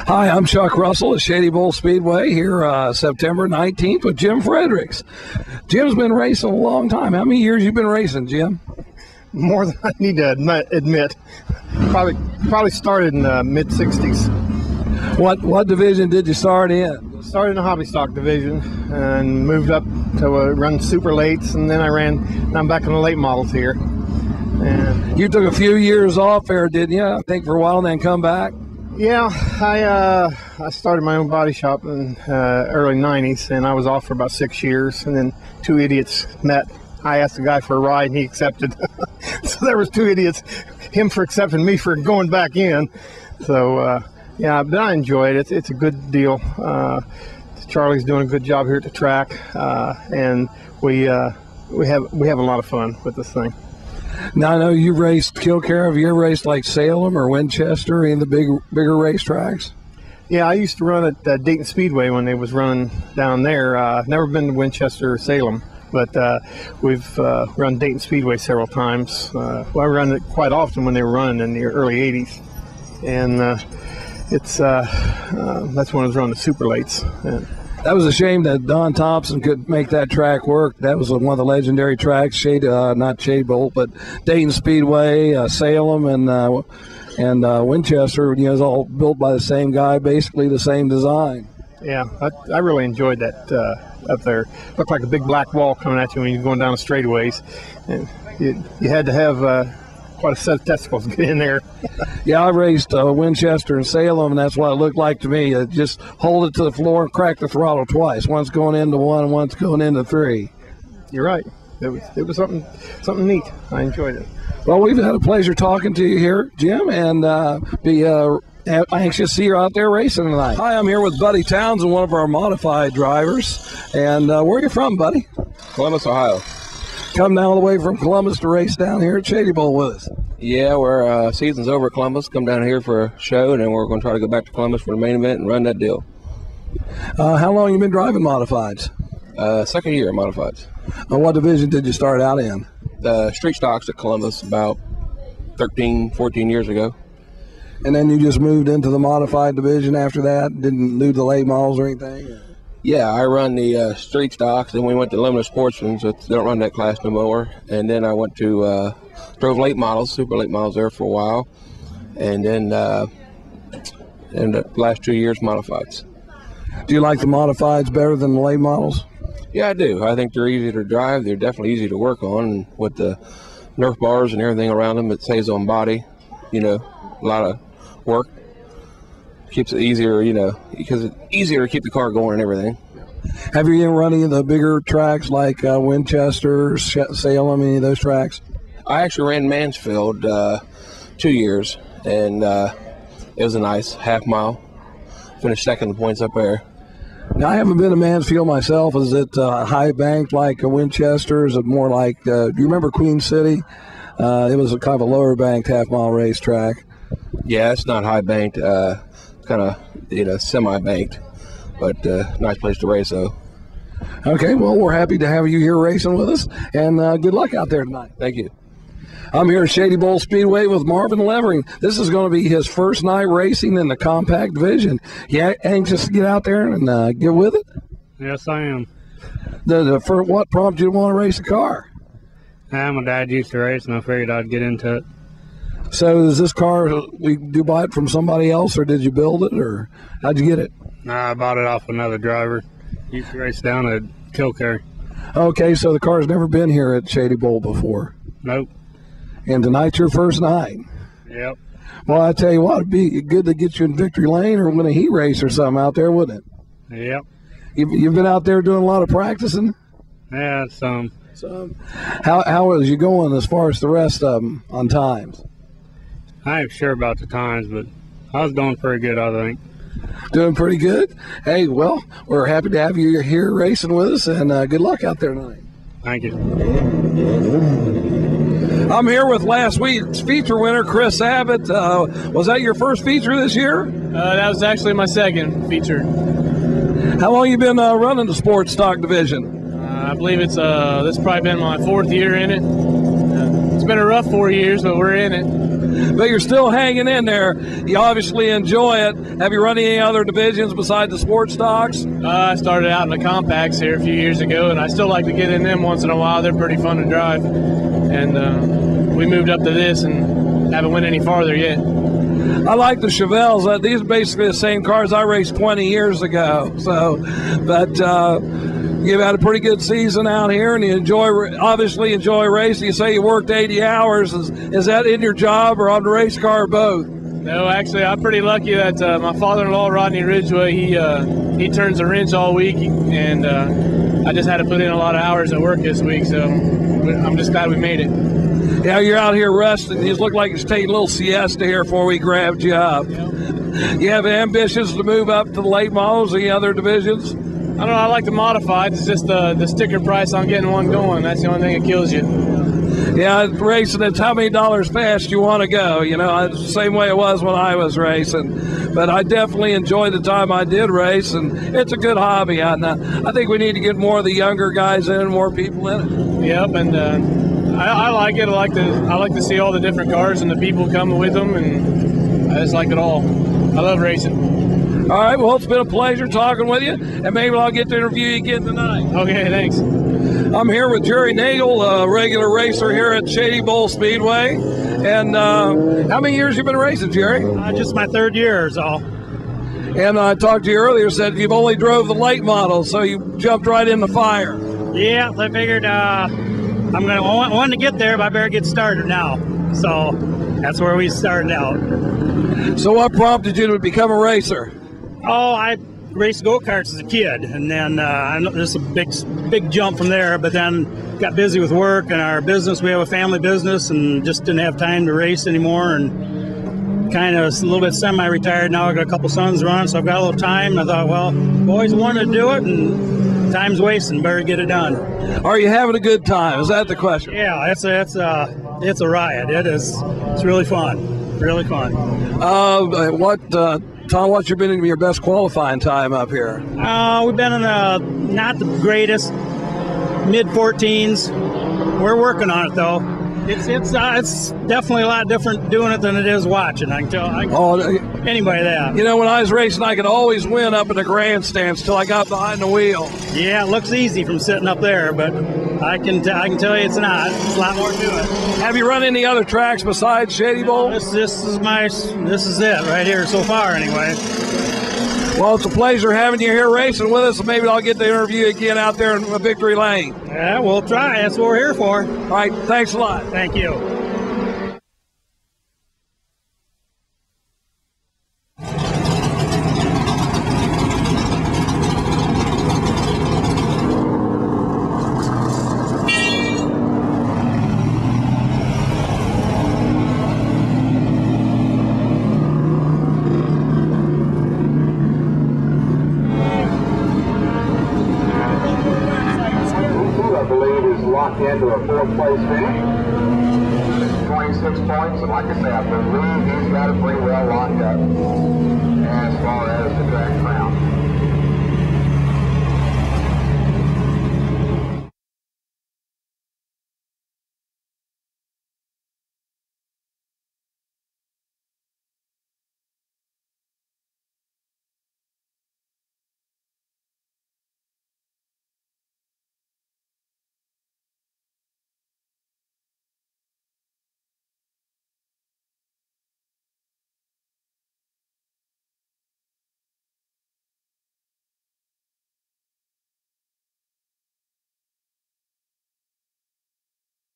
Hi, I'm Chuck Russell at Shady Speedway here September 19th with Jim Fredericks. Jim's been racing a long time. How many years you been racing, Jim? More than I need to admit. Probably started in the mid-60s. What division did you start in? Started in the hobby stock division and moved up to run super lates, and then I'm back in the late models here. And you took a few years off there, didn't you? I think for a while and then come back? Yeah, I started my own body shop in early 90s, and I was off for about 6 years, and then two idiots met. I asked the guy for a ride, and he accepted. So there was two idiots, him for accepting, me for going back in. So yeah, but I enjoy it. It's a good deal. Charlie's doing a good job here at the track, and we have a lot of fun with this thing. Now, I know you raced Killcare. Have you ever raced like Salem or Winchester, any of the bigger racetracks? Yeah, I used to run at Dayton Speedway when they was running down there. Never been to Winchester or Salem, but we've run Dayton Speedway several times. Well, I run it quite often when they were running in the early 80s. And that's when I was running the super lates. That was a shame that Don Thompson could make that track work. That was one of the legendary tracks, not Shady Bolt, but Dayton Speedway, Salem, and Winchester. You know, it was all built by the same guy, basically the same design. Yeah, I really enjoyed that up there. Looked like a big black wall coming at you when you're going down the straightaways. And you had to have quite a set of testicles to get in there. Yeah, I raced Winchester and Salem, and that's what it looked like to me. Just hold it to the floor and crack the throttle twice. Once going into one, once going into three. You're right. It was something neat. I enjoyed it. Well, we've had a pleasure talking to you here, Jim, and be anxious to see you out there racing tonight. Hi, I'm here with Buddy Townsend, one of our modified drivers. And where are you from, buddy? Columbus, Ohio. Come down all the way from Columbus to race down here at Shady Bowl with us. Yeah, we're season's over at Columbus. Come down here for a show, and then we're going to try to go back to Columbus for the main event and run that deal. How long you been driving modifieds? Second year modifieds. What division did you start out in? The street stocks at Columbus about 13, 14 years ago. And then you just moved into the modified division after that? Didn't do the late models or anything? Yeah, I run the street stocks, then we went to limited sportsmen, so they don't run that class no more. And then I went to drove late models, super late models there for a while, and then in the last 2 years modifieds. Do you like the modifieds better than the late models? Yeah, I do. I think they're easy to drive. They're definitely easy to work on, and with the Nerf bars and everything around them, it saves on body. You know, a lot of work. Keeps it easier, you know, because it's easier to keep the car going and everything. Have you run any of the bigger tracks like Winchester, Salem, any of those tracks? I actually ran Mansfield 2 years, and it was a nice half mile. Finished second in points up there. Now, I haven't been to Mansfield myself. Is it high banked like Winchester? Is it more like, do you remember Queen City? It was a kind of a lower banked half mile racetrack. Yeah, it's not high banked. Kind of, you know, semi-banked, but nice place to race, though. Okay, well, we're happy to have you here racing with us, and good luck out there tonight. Thank you. I'm here at Shady Bowl Speedway with Marvin Levering. This is going to be his first night racing in the compact division. You anxious to get out there and get with it? Yes, I am. For what prompted you to want to race a car? My dad used to race, and I figured I'd get into it. So is this car, did you buy it from somebody else, or did you build it, or how'd you get it? Nah, I bought it off another driver. Used to race down at Killcare. Okay, so the car's never been here at Shady Bowl before? Nope. And tonight's your first night? Yep. Well, I tell you what, it'd be good to get you in victory lane or win a heat race or something out there, wouldn't it? Yep. You've been out there doing a lot of practicing? Yeah, some. How is you going as far as the rest of them on times? I ain't sure about the times, but I was doing pretty good, I think. Doing pretty good? Hey, well, we're happy to have you here racing with us, and good luck out there tonight. Thank you. I'm here with last week's feature winner, Chris Abbott. Was that your first feature this year? That was actually my second feature. How long you been running the sports stock division? I believe it's this probably been my 4th year in it. It's been a rough 4 years, but we're in it. but you're still hanging in there. You obviously enjoy it. Have you run any other divisions besides the sports stocks? I started out in the compacts here a few years ago, and I still like to get in them once in a while. They're pretty fun to drive. And we moved up to this and haven't went any farther yet. I like the Chevelles. These are basically the same cars I raced 20 years ago. So, but you've had a pretty good season out here, and you obviously enjoy racing. You say you worked 80 hours. Is that in your job or on the race car or both? No, actually, I'm pretty lucky that my father-in-law, Rodney Ridgway, he turns a wrench all week, and I just had to put in a lot of hours at work this week, so I'm just glad we made it. Yeah, you're out here resting. You just look like you're taking a little siesta here before we grabbed you up. Yep. You have ambitions to move up to the late models or any other divisions? I don't know. I like the modified. It's just the sticker price on getting one going. That's the only thing that kills you. Yeah, racing, it's how many dollars fast you want to go. You know, it's the same way it was when I was racing. But I definitely enjoyed the time I did race, and it's a good hobby. I think we need to get more of the younger guys in, more people in it. Yep, and I like it. I like to see all the different cars and the people coming with them, and I just like it all. I love racing. All right, well, it's been a pleasure talking with you, and maybe I'll get to interview you again tonight. Okay, thanks. I'm here with Jerry Nagel, a regular racer here at Shady Speedway. And how many years you been racing, Jerry? Just my third year or so. And I talked to you earlier, said you've only drove the late models, so you jumped right in the fire. Yeah, I figured I'm going to want to get there, but I better get started now. So that's where we started out. So what prompted you to become a racer? Oh, I raced go-karts as a kid, and then there's a big jump from there, but then got busy with work and our business. We have a family business and just didn't have time to race anymore, and kind of a little bit semi-retired now. I got a couple sons running, so I've got a little time. I thought, well, always wanted to do it, and time's wasting, better get it done. Are you having a good time? Is that the question? Yeah, it's a riot. It is. It's really fun. Really fun. Tom, what's been in your best qualifying time up here? We've been in not the greatest, mid-14s. We're working on it though. It's definitely a lot different doing it than it is watching. I can tell anybody that. You know, when I was racing, I could always win up in the grandstands till I got behind the wheel. Yeah, it looks easy from sitting up there, but I can tell you it's not. It's a lot more to it. Have you run any other tracks besides Shady Bowl? This is it right here so far, anyway. Well, it's a pleasure having you here racing with us, and maybe I'll get to interview you again out there in Victory Lane. Yeah, we'll try. That's what we're here for. All right, thanks a lot. Thank you. Into a fourth-place finish, 26 points, and like I say, I believe he's got it pretty well locked up.